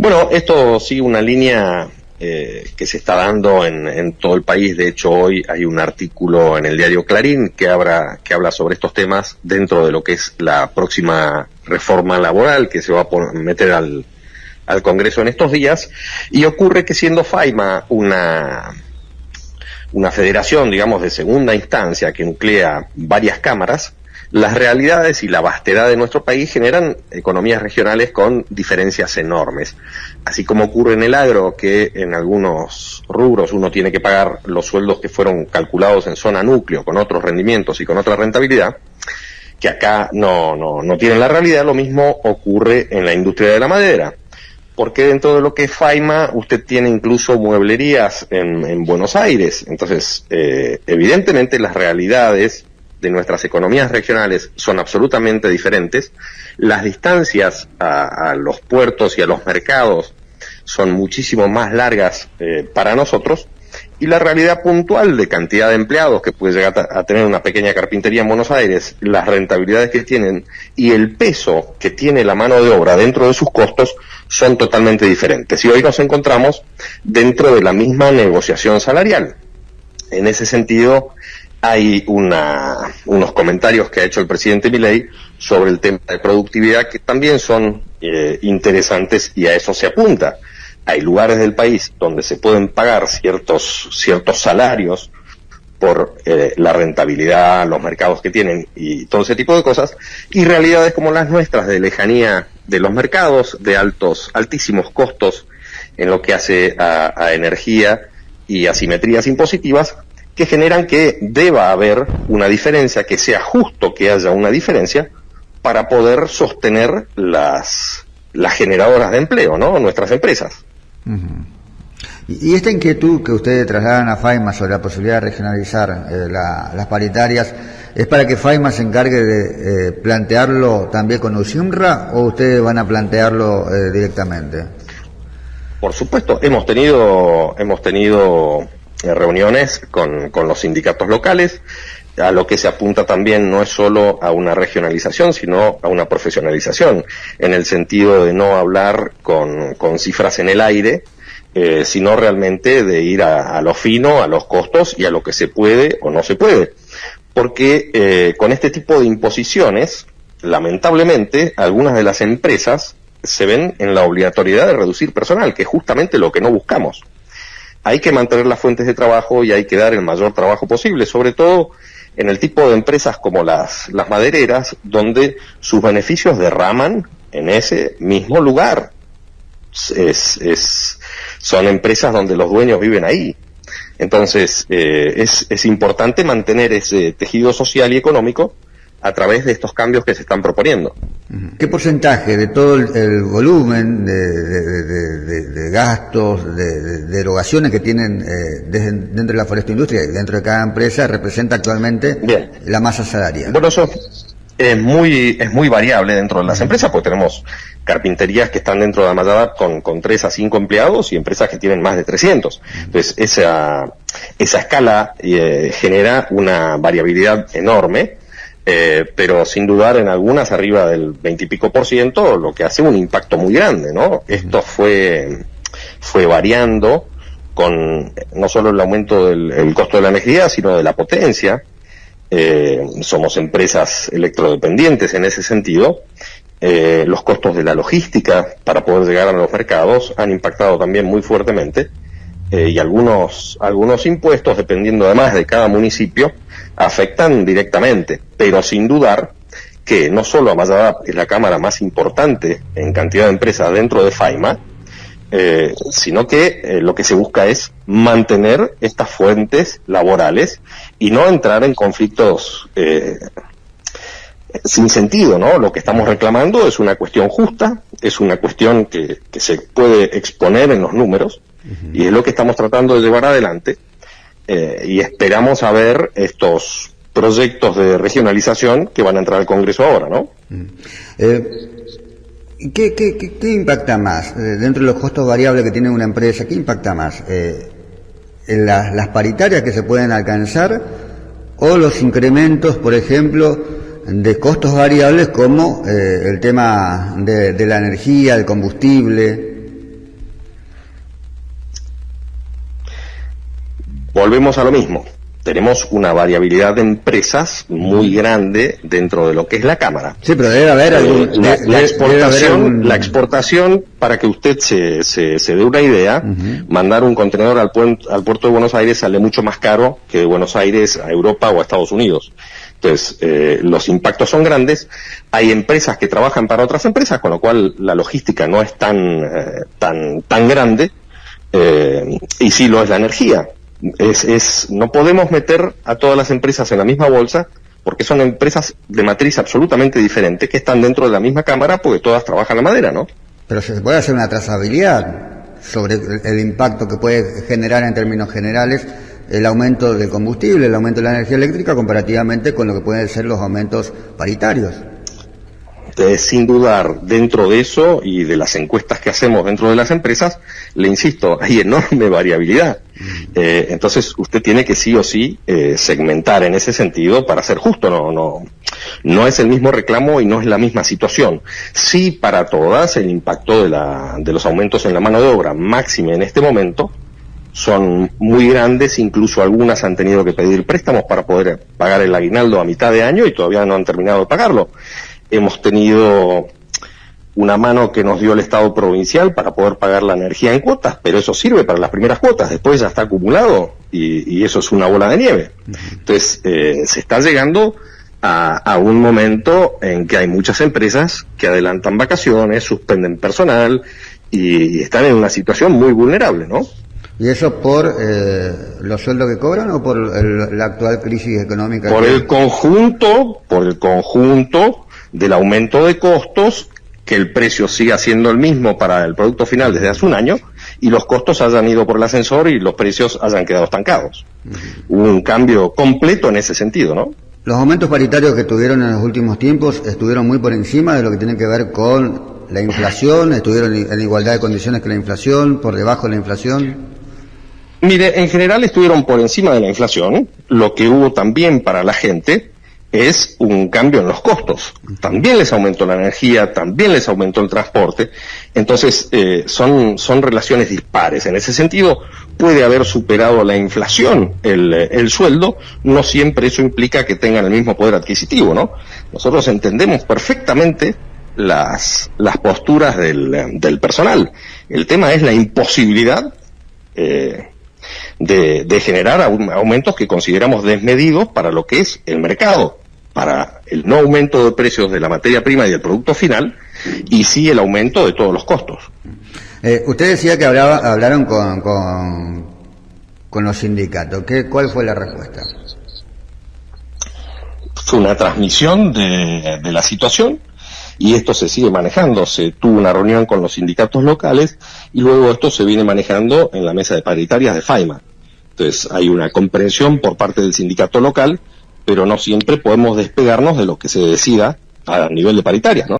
Bueno, esto sigue una línea que se está dando en todo el país. De hecho, hoy hay un artículo en el diario Clarín que habla sobre estos temas dentro de lo que es la próxima reforma laboral que se va a meter al Congreso en estos días. Y ocurre que, siendo FAIMA una federación, digamos, de segunda instancia que nuclea varias cámaras, las realidades y la vastedad de nuestro país generan economías regionales con diferencias enormes. Así como ocurre en el agro, que en algunos rubros uno tiene que pagar los sueldos que fueron calculados en zona núcleo, con otros rendimientos y con otra rentabilidad, que acá no tienen la realidad. Lo mismo ocurre en la industria de la madera, porque dentro de lo que es FAIMA usted tiene incluso mueblerías en Buenos Aires. Entonces, evidentemente las realidades de nuestras economías regionales son absolutamente diferentes. Las distancias a los puertos y a los mercados son muchísimo más largas para nosotros, y la realidad puntual de cantidad de empleados que puede llegar a tener una pequeña carpintería en Buenos Aires, las rentabilidades que tienen y el peso que tiene la mano de obra dentro de sus costos son totalmente diferentes. Y hoy nos encontramos dentro de la misma negociación salarial. En ese sentido, hay unos comentarios que ha hecho el presidente Milei sobre el tema de productividad que también son interesantes, y a eso se apunta. Hay lugares del país donde se pueden pagar ciertos salarios por la rentabilidad, los mercados que tienen y todo ese tipo de cosas, y realidades como las nuestras, de lejanía de los mercados, de altísimos costos en lo que hace a energía y asimetrías impositivas, que generan que deba haber una diferencia, que sea justo que haya una diferencia para poder sostener las generadoras de empleo, ¿no? Nuestras empresas. Uh-huh. Y esta inquietud que ustedes trasladan a FAIMA sobre la posibilidad de regionalizar las paritarias, ¿es para que FAIMA se encargue de plantearlo también con UCIMRA, o ustedes van a plantearlo directamente? Por supuesto, hemos tenido reuniones con los sindicatos locales. A lo que se apunta también no es solo a una regionalización, sino a una profesionalización, en el sentido de no hablar con cifras en el aire, sino realmente de ir a lo fino, a los costos y a lo que se puede o no se puede. Porque con este tipo de imposiciones, lamentablemente, algunas de las empresas se ven en la obligatoriedad de reducir personal, que es justamente lo que no buscamos. Hay que mantener las fuentes de trabajo y hay que dar el mayor trabajo posible, sobre todo en el tipo de empresas como las madereras, donde sus beneficios derraman en ese mismo lugar. Son empresas donde los dueños viven ahí. Entonces, es importante mantener ese tejido social y económico a través de estos cambios que se están proponiendo. ¿Qué porcentaje de todo el volumen de gastos, de erogaciones que tienen dentro de la forestoindustria y dentro de cada empresa representa actualmente la masa salarial? Bueno, eso es muy variable dentro de las empresas, porque tenemos carpinterías que están dentro de Amayadap con 3 a 5 empleados y empresas que tienen más de 300. Entonces, esa escala genera una variabilidad enorme. Pero sin dudar en algunas arriba del 20 y pico %, lo que hace un impacto muy grande, ¿no? Esto fue variando con no solo el aumento del costo de la energía, sino de la potencia. Somos empresas electrodependientes en ese sentido. Los costos de la logística para poder llegar a los mercados han impactado también muy fuertemente. Y algunos impuestos, dependiendo además de cada municipio, afectan directamente, pero sin dudar que no solo Amayadap es la cámara más importante en cantidad de empresas dentro de FAIMA, sino que lo que se busca es mantener estas fuentes laborales y no entrar en conflictos sin sentido, ¿no? Lo que estamos reclamando es una cuestión justa, es una cuestión que se puede exponer en los números, y es lo que estamos tratando de llevar adelante, y esperamos a ver estos proyectos de regionalización que van a entrar al Congreso ahora, ¿no? ¿Qué impacta más? Dentro de los costos variables que tiene una empresa, ¿qué impacta más? ¿Las paritarias que se pueden alcanzar o los incrementos, por ejemplo, de costos variables como el tema de la energía, el combustible? volvemos a lo mismo. Tenemos una variabilidad de empresas muy grande dentro de lo que es la Cámara. Sí, pero debe haber algún... La exportación, para que usted se dé una idea, mandar un contenedor al puerto de Buenos Aires sale mucho más caro que de Buenos Aires a Europa o a Estados Unidos. Entonces, los impactos son grandes. Hay empresas que trabajan para otras empresas, con lo cual la logística no es tan grande, y sí lo es la energía. No podemos meter a todas las empresas en la misma bolsa, porque son empresas de matriz absolutamente diferente que están dentro de la misma cámara, porque todas trabajan la madera, ¿no? Pero se puede hacer una trazabilidad sobre el impacto que puede generar en términos generales el aumento del combustible, el aumento de la energía eléctrica, comparativamente con lo que pueden ser los aumentos paritarios. Sin dudar, dentro de eso y de las encuestas que hacemos dentro de las empresas, le insisto, hay enorme variabilidad. Entonces usted tiene que sí o sí segmentar en ese sentido para ser justo. No es el mismo reclamo y no es la misma situación. Sí, para todas el impacto de los aumentos en la mano de obra máxima en este momento son muy grandes, incluso algunas han tenido que pedir préstamos para poder pagar el aguinaldo a mitad de año y todavía no han terminado de pagarlo. Hemos tenido una mano que nos dio el Estado provincial para poder pagar la energía en cuotas, pero eso sirve para las primeras cuotas, después ya está acumulado y eso es una bola de nieve. Entonces, se está llegando a un momento en que hay muchas empresas que adelantan vacaciones, suspenden personal y están en una situación muy vulnerable, ¿no? ¿Y eso por los sueldos que cobran o por la actual crisis económica? Por el conjunto del aumento de costos, que el precio siga siendo el mismo para el producto final desde hace un año, y los costos hayan ido por el ascensor y los precios hayan quedado estancados. Hubo un cambio completo en ese sentido, ¿no? Los aumentos paritarios que tuvieron en los últimos tiempos estuvieron muy por encima de lo que tiene que ver con la inflación, estuvieron en igualdad de condiciones que la inflación, por debajo de la inflación. Mire, en general estuvieron por encima de la inflación. Lo que hubo también para la gente es un cambio en los costos. También les aumentó la energía, también les aumentó el transporte. Entonces, son relaciones dispares. En ese sentido, puede haber superado la inflación el sueldo. No siempre eso implica que tengan el mismo poder adquisitivo, ¿no? Nosotros entendemos perfectamente las posturas del personal. El tema es la imposibilidad de generar aumentos que consideramos desmedidos para lo que es el mercado, para el no aumento de precios de la materia prima y del producto final, y sí el aumento de todos los costos. Usted decía que hablaron con los sindicatos. ¿Cuál fue la respuesta? Fue una transmisión de la situación, y esto se sigue manejando. Se tuvo una reunión con los sindicatos locales y luego esto se viene manejando en la mesa de paritarias de FAIMA. Entonces hay una comprensión por parte del sindicato local, pero no siempre podemos despegarnos de lo que se decida a nivel de paritarias, ¿no?